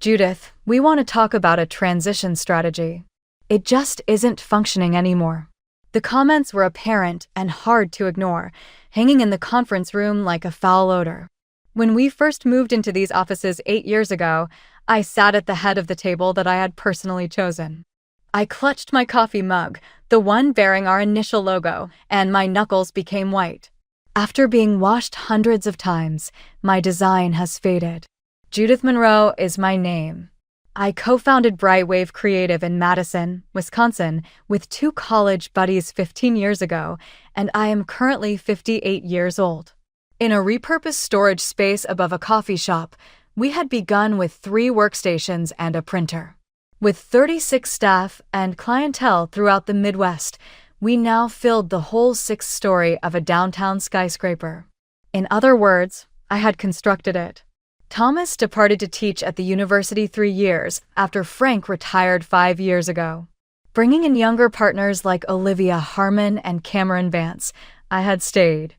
Judith, we want to talk about a transition strategy. It just isn't functioning anymore. The comments were apparent and hard to ignore, hanging in the conference room like a foul odor. When we first moved into these offices 8 years ago, I sat at the head of the table that I had personally chosen. I clutched my coffee mug, the one bearing our initial logo, and my knuckles became white. After being washed hundreds of times, my design has faded. Judith Monroe is my name. I co-founded Brightwave Creative in Madison, Wisconsin, with 2 college buddies 15 years ago, and I am currently 58 years old. In a repurposed storage space above a coffee shop, we had begun with 3 workstations and a printer. With 36 staff and clientele throughout the Midwest, we now filled the whole 6th story of a downtown skyscraper. In other words, I had constructed it. Thomas departed to teach at the university 3 years after Frank retired 5 years ago. Bringing in younger partners like Olivia Harmon and Cameron Vance, I had stayed.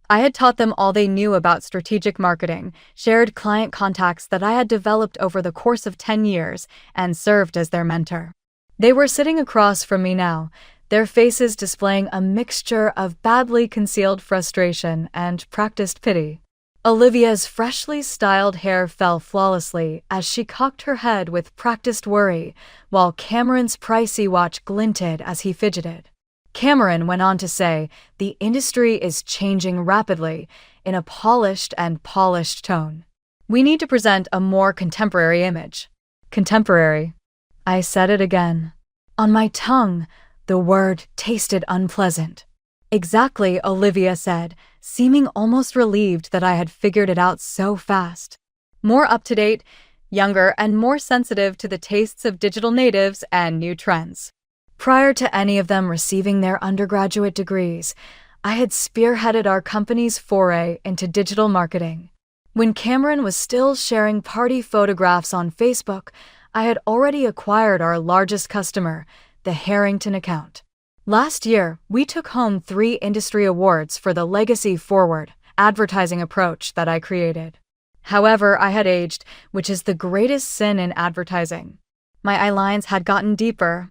I had taught them all they knew about strategic marketing, shared client contacts that I had developed over the course of 10 years, and served as their mentor. They were sitting across from me now, their faces displaying a mixture of badly concealed frustration and practiced pity. Olivia's freshly styled hair fell flawlessly as she cocked her head with practiced worry, while Cameron's pricey watch glinted as he fidgeted. Cameron went on to say, "The industry is changing rapidly," in a polished tone. "We need to present a more contemporary image." Contemporary. I said it again. On my tongue, the word tasted unpleasant. Exactly, Olivia said, seeming almost relieved that I had figured it out so fast. More up-to-date, younger, and more sensitive to the tastes of digital natives and new trends. Prior to any of them receiving their undergraduate degrees, I had spearheaded our company's foray into digital marketing. When Cameron was still sharing party photographs on Facebook, I had already acquired our largest customer, the Harrington account. Last year, we took home 3 industry awards for the legacy-forward advertising approach that I created. However, I had aged, which is the greatest sin in advertising. My eyelines had gotten deeper.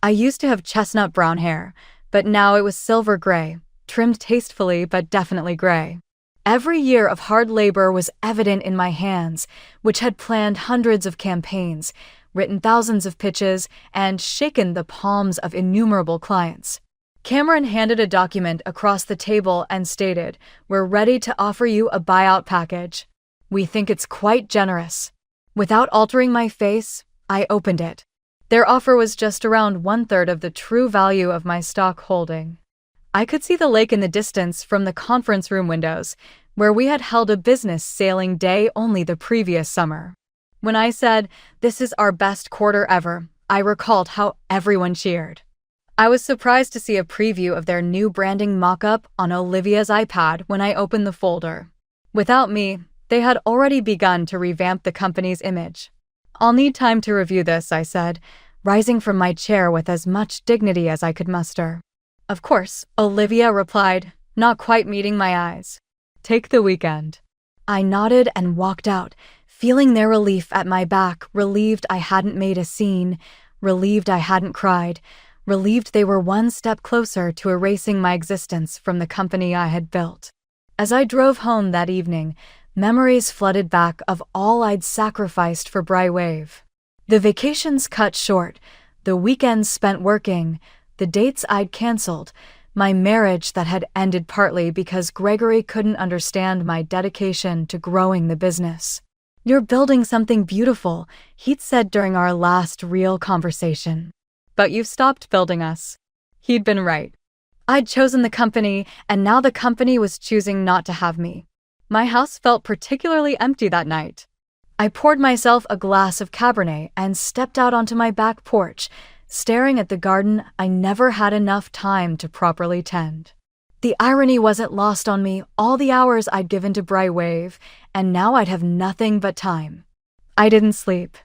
I used to have chestnut brown hair, but now it was silver gray, trimmed tastefully but definitely gray. Every year of hard labor was evident in my hands, which had planned hundreds of campaigns, written thousands of pitches, and shaken the palms of innumerable clients. Cameron handed a document across the table and stated, "We're ready to offer you a buyout package. We think it's quite generous." Without altering my face, I opened it. Their offer was just around 1/3 of the true value of my stock holding. I could see the lake in the distance from the conference room windows, where we had held a business sailing day only the previous summer. When I said, "This is our best quarter ever," I recalled how everyone cheered. I was surprised to see a preview of their new branding mock-up on Olivia's iPad when I opened the folder. Without me, they had already begun to revamp the company's image. "I'll need time to review this," I said, rising from my chair with as much dignity as I could muster. "Of course," Olivia replied, not quite meeting my eyes. "Take the weekend." I nodded and walked out, feeling their relief at my back, relieved I hadn't made a scene, relieved I hadn't cried, relieved they were one step closer to erasing my existence from the company I had built. As I drove home that evening, memories flooded back of all I'd sacrificed for Brightwave. The vacations cut short, the weekends spent working, the dates I'd canceled, my marriage that had ended partly because Gregory couldn't understand my dedication to growing the business. "You're building something beautiful," he'd said during our last real conversation. "But you've stopped building us." He'd been right. I'd chosen the company, and now the company was choosing not to have me. My house felt particularly empty that night. I poured myself a glass of Cabernet and stepped out onto my back porch, staring at the garden I never had enough time to properly tend. The irony wasn't lost on me, all the hours I'd given to Brightwave, and now I'd have nothing but time. I didn't sleep.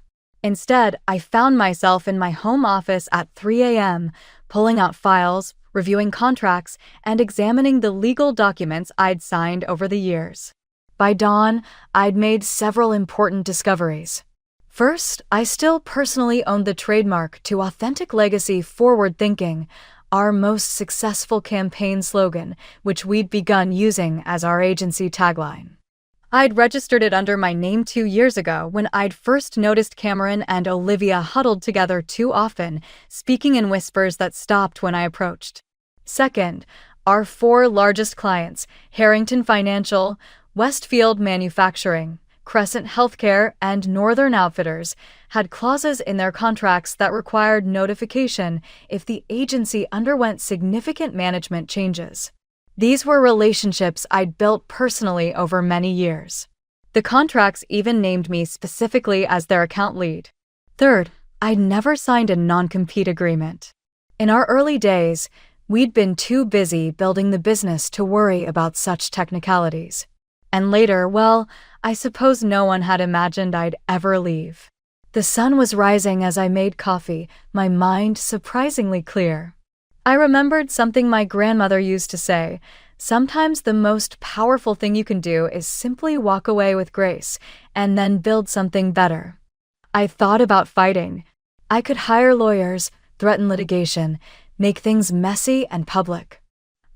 Instead, I found myself in my home office at 3 a.m., pulling out files, reviewing contracts, and examining the legal documents I'd signed over the years. By dawn, I'd made several important discoveries. First, I still personally owned the trademark to Authentic Legacy Forward Thinking, our most successful campaign slogan, which we'd begun using as our agency tagline. I'd registered it under my name 2 years ago when I'd first noticed Cameron and Olivia huddled together too often, speaking in whispers that stopped when I approached. Second, our 4 largest clients, Harrington Financial, Westfield Manufacturing, Crescent Healthcare, and Northern Outfitters, had clauses in their contracts that required notification if the agency underwent significant management changes. These were relationships I'd built personally over many years. The contracts even named me specifically as their account lead. Third, I'd never signed a non-compete agreement. In our early days, we'd been too busy building the business to worry about such technicalities. And later, well, I suppose no one had imagined I'd ever leave. The sun was rising as I made coffee, my mind surprisingly clear. I remembered something my grandmother used to say: sometimes the most powerful thing you can do is simply walk away with grace and then build something better. I thought about fighting. I could hire lawyers, threaten litigation, make things messy and public.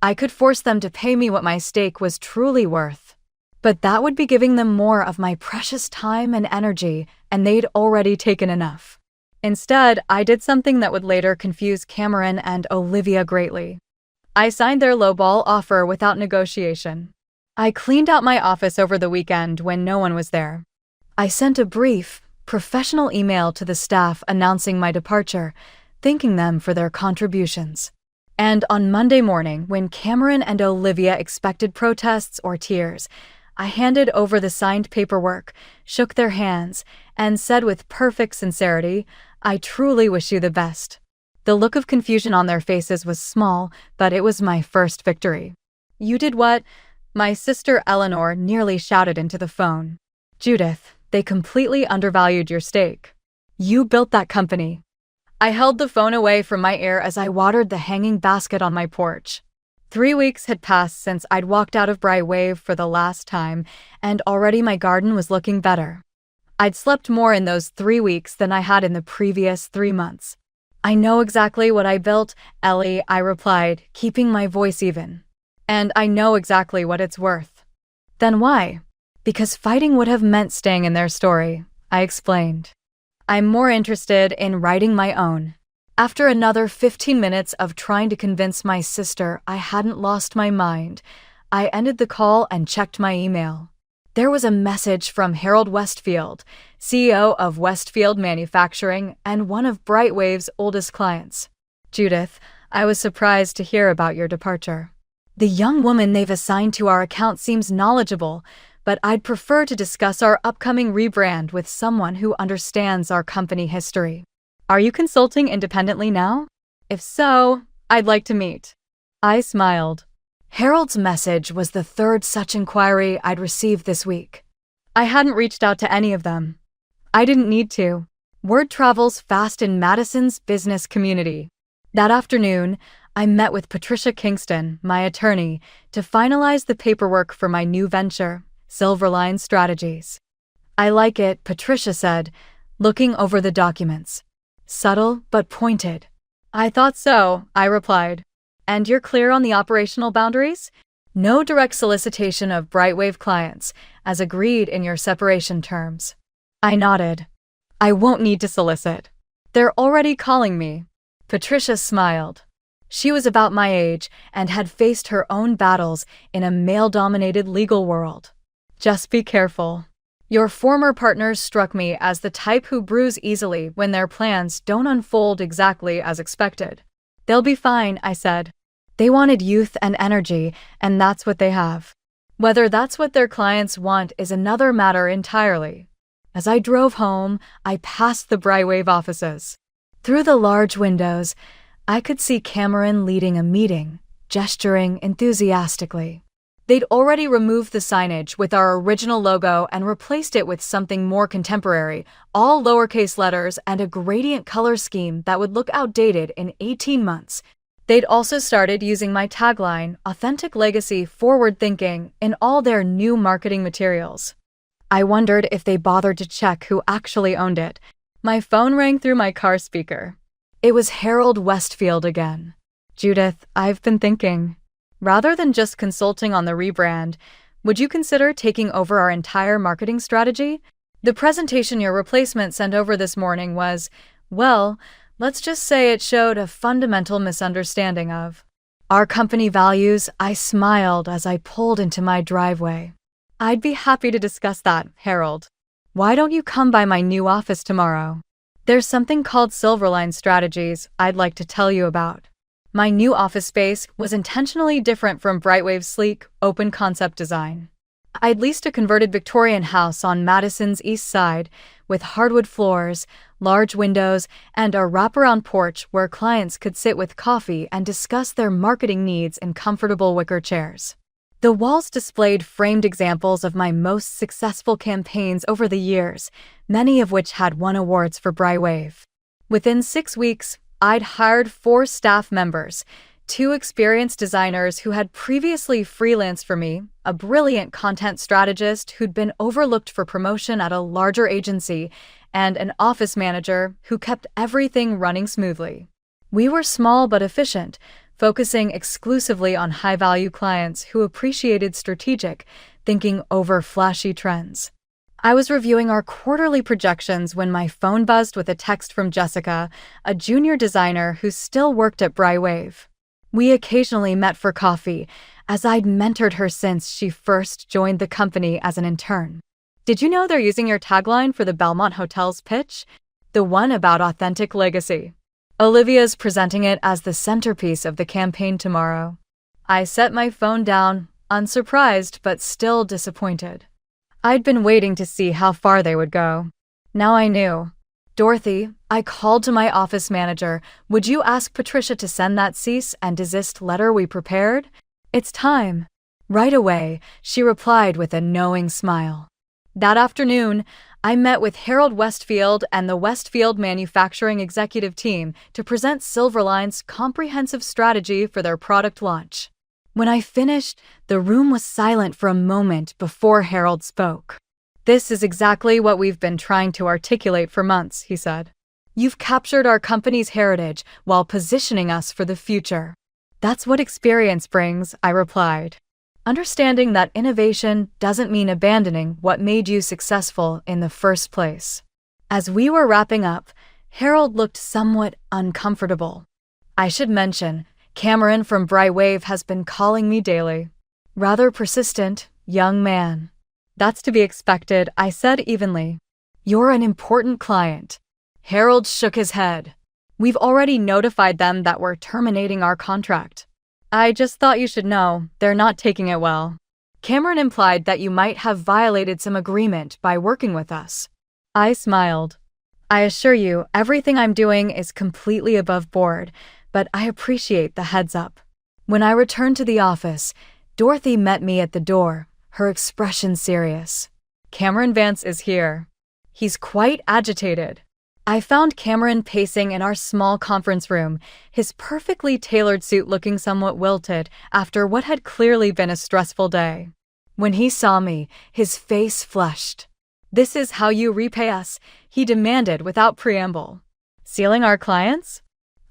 I could force them to pay me what my stake was truly worth. But that would be giving them more of my precious time and energy, and they'd already taken enough. Instead, I did something that would later confuse Cameron and Olivia greatly. I signed their lowball offer without negotiation. I cleaned out my office over the weekend when no one was there. I sent a brief, professional email to the staff announcing my departure, thanking them for their contributions. And on Monday morning, when Cameron and Olivia expected protests or tears, I handed over the signed paperwork, shook their hands, and said with perfect sincerity, "I truly wish you the best." The look of confusion on their faces was small, but it was my first victory. "You did what?" My sister Eleanor nearly shouted into the phone. "Judith, they completely undervalued your stake. You built that company." I held the phone away from my ear as I watered the hanging basket on my porch. 3 weeks had passed since I'd walked out of Brightwave for the last time, and already my garden was looking better. I'd slept more in those 3 weeks than I had in the previous 3 months. "I know exactly what I built, Ellie," I replied, keeping my voice even. "And I know exactly what it's worth." "Then why?" "Because fighting would have meant staying in their story," I explained. "I'm more interested in writing my own." After another 15 minutes of trying to convince my sister I hadn't lost my mind, I ended the call and checked my email. There was a message from Harold Westfield, CEO of Westfield Manufacturing and one of Brightwave's oldest clients. "Judith, I was surprised to hear about your departure. The young woman they've assigned to our account seems knowledgeable, but I'd prefer to discuss our upcoming rebrand with someone who understands our company history. Are you consulting independently now? If so, I'd like to meet." I smiled. Harold's message was the 3rd such inquiry I'd received this week. I hadn't reached out to any of them. I didn't need to. Word travels fast in Madison's business community. That afternoon, I met with Patricia Kingston, my attorney, to finalize the paperwork for my new venture, Silverline Strategies. "I like it," Patricia said, looking over the documents. "Subtle but pointed." "I thought so," I replied. "And you're clear on the operational boundaries? No direct solicitation of Brightwave clients, as agreed in your separation terms." I nodded. "I won't need to solicit. They're already calling me." Patricia smiled. She was about my age and had faced her own battles in a male-dominated legal world. "Just be careful. Your former partners struck me as the type who bruise easily when their plans don't unfold exactly as expected." "They'll be fine," I said. "They wanted youth and energy, and that's what they have. Whether that's what their clients want is another matter entirely." As I drove home, I passed the Brightwave offices. Through the large windows, I could see Cameron leading a meeting, gesturing enthusiastically. They'd already removed the signage with our original logo and replaced it with something more contemporary, all lowercase letters and a gradient color scheme that would look outdated in 18 months. They'd also started using my tagline, Authentic Legacy Forward Thinking, in all their new marketing materials. I wondered if they bothered to check who actually owned it. My phone rang through my car speaker. It was Harold Westfield again. Judith, I've been thinking. Rather than just consulting on the rebrand, would you consider taking over our entire marketing strategy? The presentation your replacement sent over this morning was, well, let's just say it showed a fundamental misunderstanding of our company values. I smiled as I pulled into my driveway. I'd be happy to discuss that, Harold. Why don't you come by my new office tomorrow? There's something called Silverline Strategies I'd like to tell you about. My new office space was intentionally different from Brightwave's sleek, open-concept design. I'd leased a converted Victorian house on Madison's east side with hardwood floors, large windows, and a wraparound porch where clients could sit with coffee and discuss their marketing needs in comfortable wicker chairs. The walls displayed framed examples of my most successful campaigns over the years, many of which had won awards for Brightwave. Within 6 weeks, I'd hired 4 staff members, 2 experienced designers who had previously freelanced for me, a brilliant content strategist who'd been overlooked for promotion at a larger agency, and an office manager who kept everything running smoothly. We were small but efficient, focusing exclusively on high-value clients who appreciated strategic thinking over flashy trends. I was reviewing our quarterly projections when my phone buzzed with a text from Jessica, a junior designer who still worked at Brightwave. We occasionally met for coffee, as I'd mentored her since she first joined the company as an intern. Did you know they're using your tagline for the Belmont Hotel's pitch? The one about authentic legacy. Olivia's presenting it as the centerpiece of the campaign tomorrow. I set my phone down, unsurprised but still disappointed. I'd been waiting to see how far they would go. Now I knew. Dorothy, I called to my office manager, would you ask Patricia to send that cease and desist letter we prepared? It's time. Right away, she replied with a knowing smile. That afternoon, I met with Harold Westfield and the Westfield Manufacturing Executive Team to present Silverline's comprehensive strategy for their product launch. When I finished, the room was silent for a moment before Harold spoke. This is exactly what we've been trying to articulate for months, he said. You've captured our company's heritage while positioning us for the future. That's what experience brings, I replied. Understanding that innovation doesn't mean abandoning what made you successful in the first place. As we were wrapping up, Harold looked somewhat uncomfortable. I should mention, Cameron from Brightwave has been calling me daily. Rather persistent, young man. That's to be expected, I said evenly. You're an important client. Harold shook his head. We've already notified them that we're terminating our contract. I just thought you should know, they're not taking it well. Cameron implied that you might have violated some agreement by working with us. I smiled. I assure you, everything I'm doing is completely above board, but I appreciate the heads up. When I returned to the office, Dorothy met me at the door, her expression serious. Cameron Vance is here. He's quite agitated. I found Cameron pacing in our small conference room, his perfectly tailored suit looking somewhat wilted after what had clearly been a stressful day. When he saw me, his face flushed. This is how you repay us, he demanded without preamble. Sealing our clients?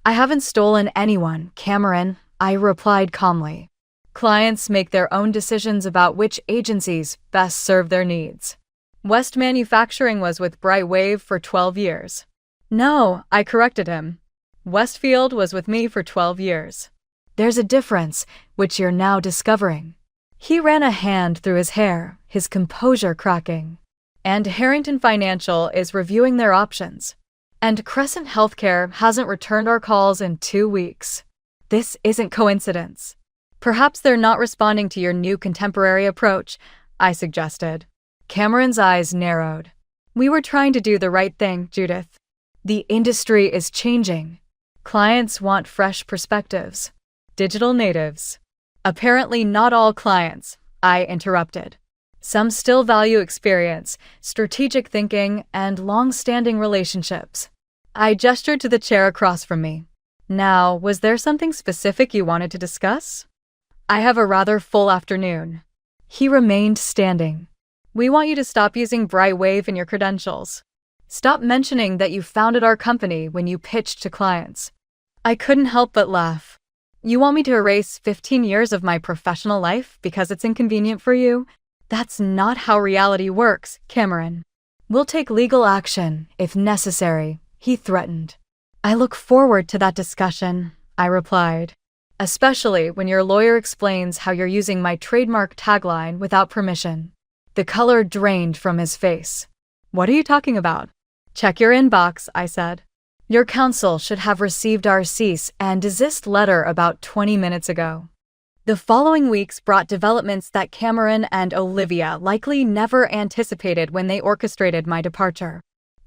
I haven't stolen anyone, Cameron, I replied calmly. Clients make their own decisions about which agencies best serve their needs. West Manufacturing was with Brightwave for 12 years. No, I corrected him. Westfield was with me for 12 years. There's a difference, which you're now discovering. He ran a hand through his hair, his composure cracking. And Harrington Financial is reviewing their options. And Crescent Healthcare hasn't returned our calls in 2 weeks. This isn't coincidence. Perhaps they're not responding to your new contemporary approach, I suggested. Cameron's eyes narrowed. We were trying to do the right thing, Judith. The industry is changing. Clients want fresh perspectives. Digital natives. Apparently not all clients, I interrupted. Some still value experience, strategic thinking, and long-standing relationships. I gestured to the chair across from me. Now, was there something specific you wanted to discuss? I have a rather full afternoon. He remained standing. We want you to stop using Brightwave in your credentials. Stop mentioning that you founded our company when you pitched to clients. I couldn't help but laugh. You want me to erase 15 years of my professional life because it's inconvenient for you? That's not how reality works, Cameron. We'll take legal action, if necessary, he threatened. I look forward to that discussion, I replied. Especially when your lawyer explains how you're using my trademark tagline without permission. The color drained from his face. What are you talking about? Check your inbox, I said. Your counsel should have received our cease and desist letter about 20 minutes ago. The following weeks brought developments that Cameron and Olivia likely never anticipated when they orchestrated my departure.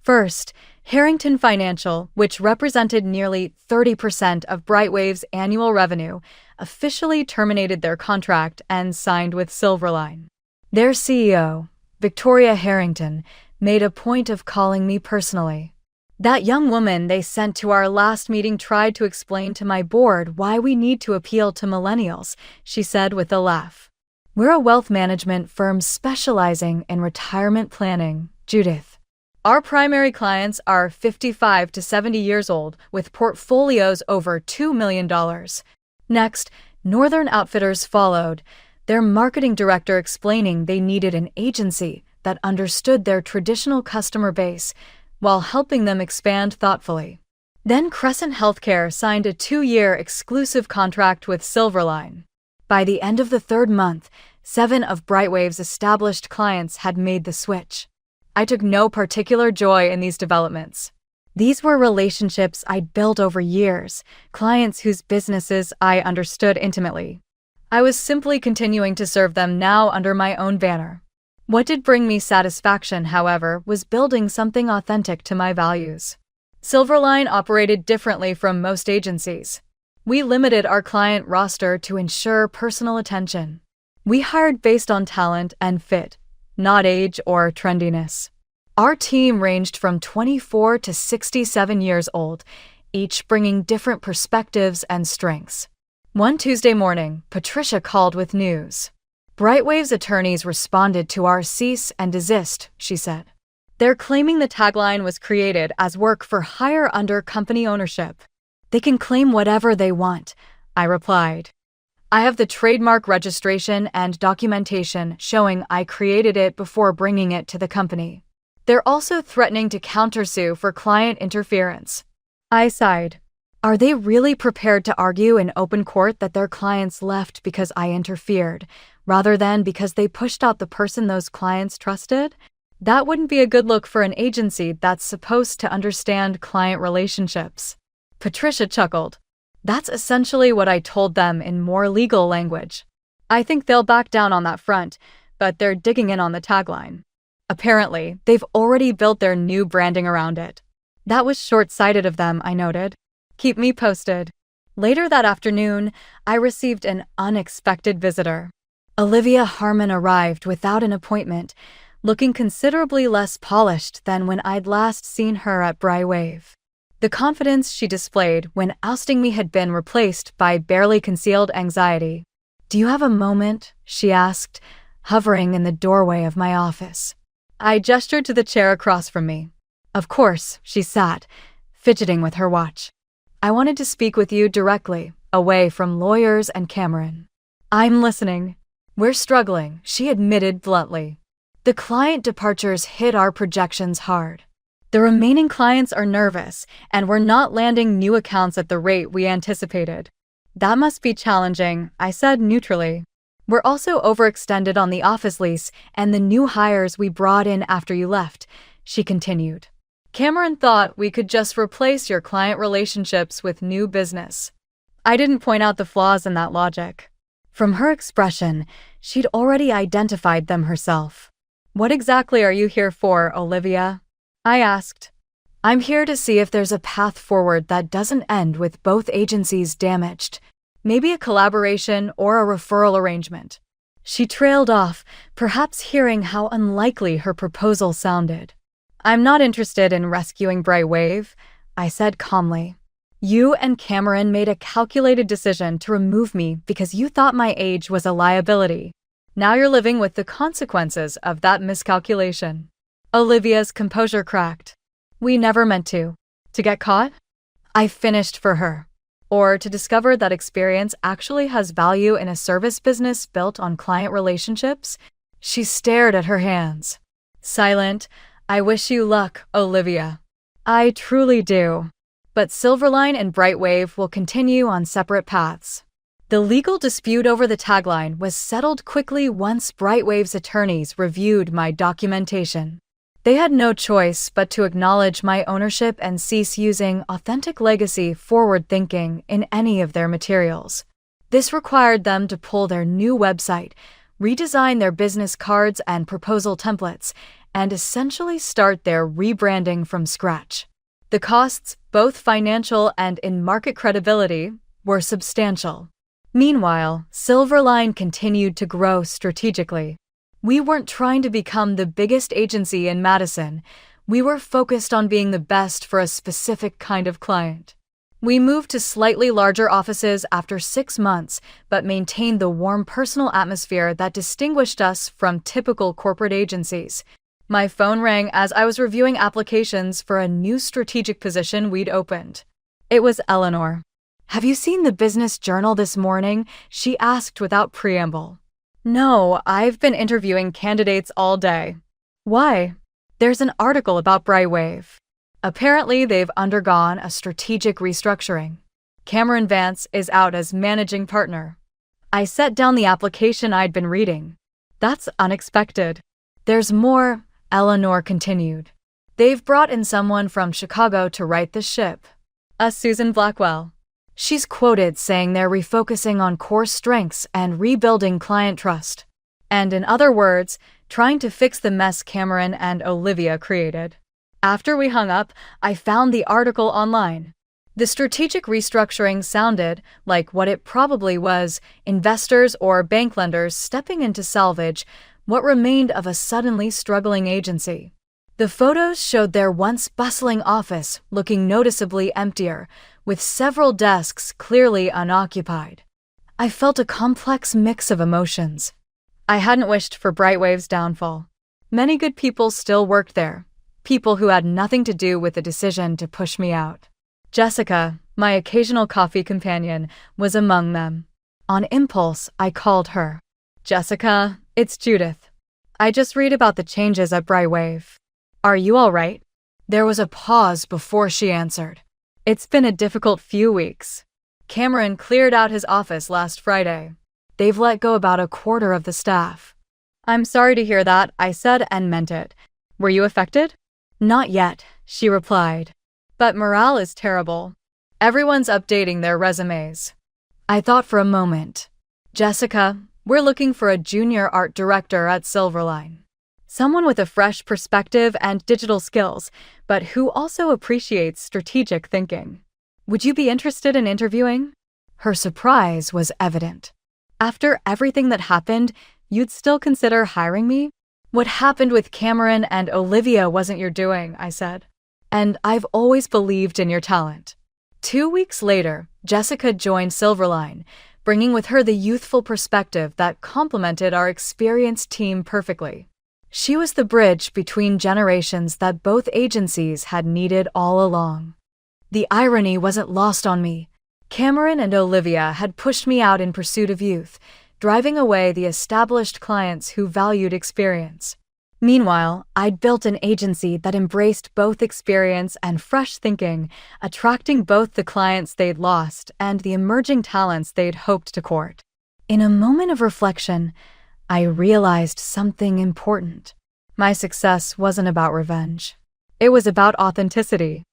First, Harrington Financial, which represented nearly 30% of Brightwave's annual revenue, officially terminated their contract and signed with Silverline. Their CEO, Victoria Harrington, made a point of calling me personally. That young woman they sent to our last meeting tried to explain to my board why we need to appeal to millennials, she said with a laugh. We're a wealth management firm specializing in retirement planning, Judith. Our primary clients are 55 to 70 years old with portfolios over $2 million. Next, Northern Outfitters followed, their marketing director explaining they needed an agency that understood their traditional customer base while helping them expand thoughtfully. Then Crescent Healthcare signed a 2-year exclusive contract with Silverline. By the end of the 3rd month, 7 of Brightwave's established clients had made the switch. I took no particular joy in these developments. These were relationships I'd built over years, clients whose businesses I understood intimately. I was simply continuing to serve them now under my own banner. What did bring me satisfaction, however, was building something authentic to my values. Silverline operated differently from most agencies. We limited our client roster to ensure personal attention. We hired based on talent and fit, not age or trendiness. Our team ranged from 24 to 67 years old, each bringing different perspectives and strengths. One Tuesday morning, Patricia called with news. Brightwave's attorneys responded to our cease and desist, she said. They're claiming the tagline was created as work for hire under company ownership. They can claim whatever they want, I replied. I have the trademark registration and documentation showing I created it before bringing it to the company. They're also threatening to countersue for client interference. I sighed. Are they really prepared to argue in open court that their clients left because I interfered, rather than because they pushed out the person those clients trusted? That wouldn't be a good look for an agency that's supposed to understand client relationships. Patricia chuckled. That's essentially what I told them in more legal language. I think they'll back down on that front, but they're digging in on the tagline. Apparently, they've already built their new branding around it. That was short-sighted of them, I noted. Keep me posted. Later that afternoon, I received an unexpected visitor. Olivia Harmon arrived without an appointment, looking considerably less polished than when I'd last seen her at Brightwave. The confidence she displayed when ousting me had been replaced by barely concealed anxiety. Do you have a moment? She asked, hovering in the doorway of my office. I gestured to the chair across from me. Of course, she sat, fidgeting with her watch. I wanted to speak with you directly, away from lawyers and Cameron. I'm listening. We're struggling, she admitted bluntly. The client departures hit our projections hard. The remaining clients are nervous, and we're not landing new accounts at the rate we anticipated. That must be challenging, I said neutrally. We're also overextended on the office lease and the new hires we brought in after you left, she continued. Cameron thought we could just replace your client relationships with new business. I didn't point out the flaws in that logic. From her expression, she'd already identified them herself. What exactly are you here for, Olivia? I asked. I'm here to see if there's a path forward that doesn't end with both agencies damaged. Maybe a collaboration or a referral arrangement. She trailed off, perhaps hearing how unlikely her proposal sounded. I'm not interested in rescuing Brightwave, I said calmly. You and Cameron made a calculated decision to remove me because you thought my age was a liability. Now you're living with the consequences of that miscalculation. Olivia's composure cracked. We never meant to. To get caught? I finished for her. Or to discover that experience actually has value in a service business built on client relationships? She stared at her hands. Silent, I wish you luck, Olivia. I truly do. But Silverline and Brightwave will continue on separate paths. The legal dispute over the tagline was settled quickly once Brightwave's attorneys reviewed my documentation. They had no choice but to acknowledge my ownership and cease using Authentic Legacy Forward Thinking in any of their materials. This required them to pull their new website, redesign their business cards and proposal templates, and essentially start their rebranding from scratch. The costs, both financial and in market credibility, were substantial. Meanwhile, Silverline continued to grow strategically. We weren't trying to become the biggest agency in Madison. We were focused on being the best for a specific kind of client. We moved to slightly larger offices after 6 months, but maintained the warm personal atmosphere that distinguished us from typical corporate agencies. My phone rang as I was reviewing applications for a new strategic position we'd opened. It was Eleanor. Have you seen the Business Journal this morning? She asked without preamble. No, I've been interviewing candidates all day. Why? There's an article about Brightwave. Apparently, they've undergone a strategic restructuring. Cameron Vance is out as managing partner. I set down the application I'd been reading. That's unexpected. There's more, Eleanor continued. They've brought in someone from Chicago to right the ship. A Susan Blackwell. She's quoted saying they're refocusing on core strengths and rebuilding client trust. And in other words, trying to fix the mess Cameron and Olivia created. After we hung up, I found the article online. The strategic restructuring sounded like what it probably was: investors or bank lenders stepping in to salvage what remained of a suddenly struggling agency. The photos showed their once bustling office looking noticeably emptier, with several desks clearly unoccupied. I felt a complex mix of emotions. I hadn't wished for Brightwave's downfall. Many good people still worked there, people who had nothing to do with the decision to push me out. Jessica, my occasional coffee companion, was among them. On impulse, I called her. Jessica, it's Judith. I just read about the changes at Brightwave. Are you all right? There was a pause before she answered. It's been a difficult few weeks. Cameron cleared out his office last Friday. They've let go about a quarter of the staff. I'm sorry to hear that, I said and meant it. Were you affected? Not yet, she replied. But morale is terrible. Everyone's updating their resumes. I thought for a moment. Jessica, we're looking for a junior art director at Silverline. Someone with a fresh perspective and digital skills, but who also appreciates strategic thinking. Would you be interested in interviewing? Her surprise was evident. After everything that happened, you'd still consider hiring me? What happened with Cameron and Olivia wasn't your doing, I said. And I've always believed in your talent. 2 weeks later, Jessica joined Silverline, bringing with her the youthful perspective that complemented our experienced team perfectly. She was the bridge between generations that both agencies had needed all along. The irony wasn't lost on me. Cameron and Olivia had pushed me out in pursuit of youth, driving away the established clients who valued experience. Meanwhile, I'd built an agency that embraced both experience and fresh thinking, attracting both the clients they'd lost and the emerging talents they'd hoped to court. In a moment of reflection, I realized something important. My success wasn't about revenge. It was about authenticity.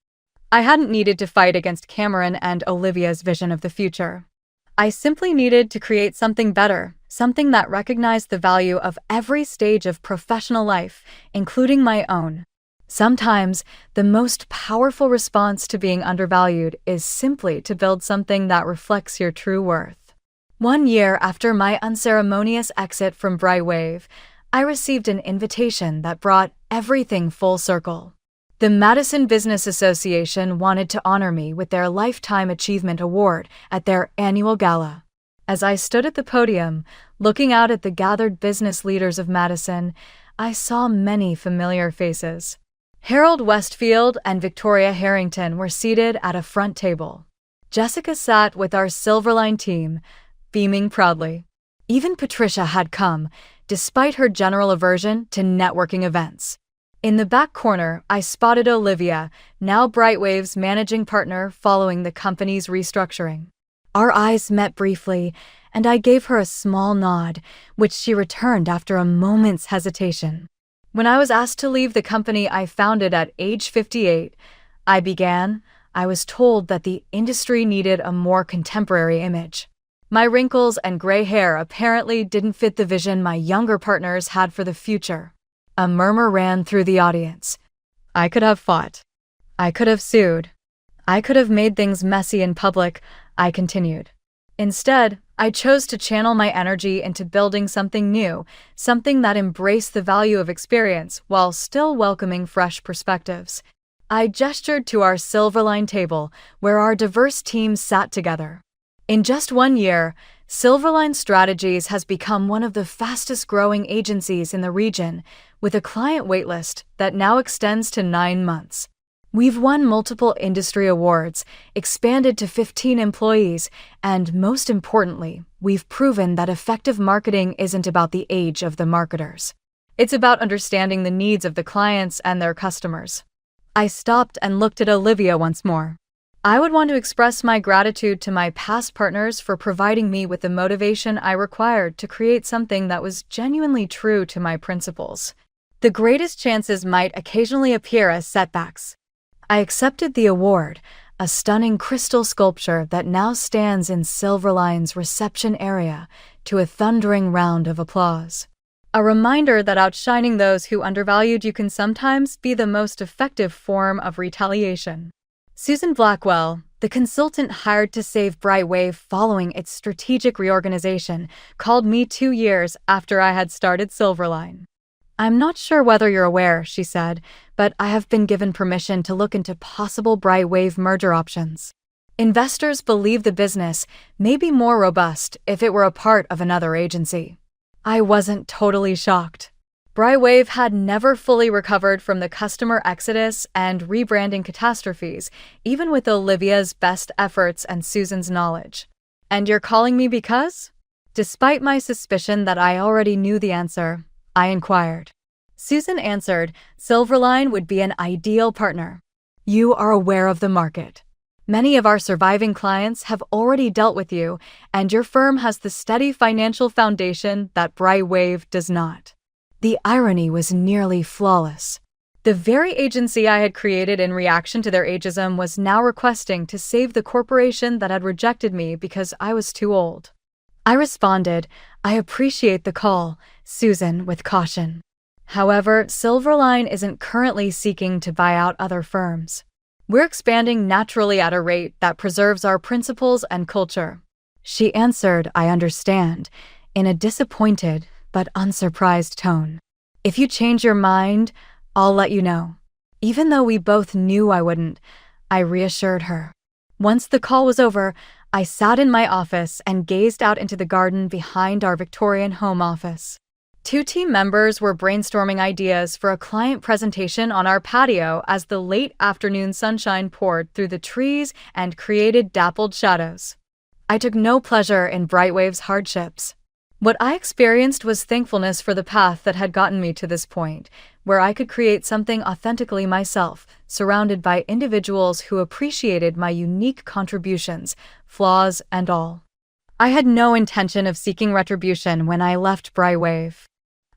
I hadn't needed to fight against Cameron and Olivia's vision of the future. I simply needed to create something better, something that recognized the value of every stage of professional life, including my own. Sometimes, the most powerful response to being undervalued is simply to build something that reflects your true worth. 1 year after my unceremonious exit from Brightwave, I received an invitation that brought everything full circle. The Madison Business Association wanted to honor me with their Lifetime Achievement Award at their annual gala. As I stood at the podium, looking out at the gathered business leaders of Madison, I saw many familiar faces. Harold Westfield and Victoria Harrington were seated at a front table. Jessica sat with our Silverline team, beaming proudly. Even Patricia had come, despite her general aversion to networking events. In the back corner, I spotted Olivia, now Brightwave's managing partner following the company's restructuring. Our eyes met briefly, and I gave her a small nod, which she returned after a moment's hesitation. When I was asked to leave the company I founded at age 58, I was told that the industry needed a more contemporary image. My wrinkles and gray hair apparently didn't fit the vision my younger partners had for the future. A murmur ran through the audience. I could have fought. I could have sued. I could have made things messy in public, I continued. Instead, I chose to channel my energy into building something new, something that embraced the value of experience while still welcoming fresh perspectives. I gestured to our Silverline table, where our diverse teams sat together. In just 1 year, Silverline Strategies has become one of the fastest-growing agencies in the region, with a client waitlist that now extends to 9 months. We've won multiple industry awards, expanded to 15 employees, and most importantly, we've proven that effective marketing isn't about the age of the marketers. It's about understanding the needs of the clients and their customers. I stopped and looked at Olivia once more. I would want to express my gratitude to my past partners for providing me with the motivation I required to create something that was genuinely true to my principles. The greatest chances might occasionally appear as setbacks. I accepted the award, a stunning crystal sculpture that now stands in Silverline's reception area, to a thundering round of applause. A reminder that outshining those who undervalued you can sometimes be the most effective form of retaliation. Susan Blackwell, the consultant hired to save Brightwave following its strategic reorganization, called me 2 years after I had started Silverline. I'm not sure whether you're aware, she said, but I have been given permission to look into possible Brightwave merger options. Investors believe the business may be more robust if it were a part of another agency. I wasn't totally shocked. Brightwave had never fully recovered from the customer exodus and rebranding catastrophes, even with Olivia's best efforts and Susan's knowledge. And you're calling me because? Despite my suspicion that I already knew the answer, I inquired. Susan answered, Silverline would be an ideal partner. You are aware of the market. Many of our surviving clients have already dealt with you, and your firm has the steady financial foundation that Brightwave does not. The irony was nearly flawless. The very agency I had created in reaction to their ageism was now requesting to save the corporation that had rejected me because I was too old. I responded, I appreciate the call, Susan, with caution. However, Silverline isn't currently seeking to buy out other firms. We're expanding naturally at a rate that preserves our principles and culture. She answered, I understand, in a disappointed but unsurprised tone. If you change your mind, I'll let you know. Even though we both knew I wouldn't, I reassured her. Once the call was over, I sat in my office and gazed out into the garden behind our Victorian home office. 2 team members were brainstorming ideas for a client presentation on our patio as the late afternoon sunshine poured through the trees and created dappled shadows. I took no pleasure in Brightwave's hardships. What I experienced was thankfulness for the path that had gotten me to this point, where I could create something authentically myself, surrounded by individuals who appreciated my unique contributions, flaws and all. I had no intention of seeking retribution when I left Brightwave.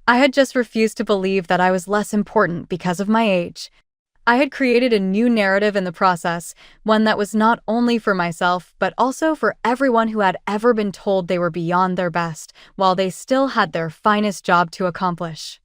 I had just refused to believe that I was less important because of my age. I had created a new narrative in the process, one that was not only for myself, but also for everyone who had ever been told they were beyond their best, while they still had their finest job to accomplish.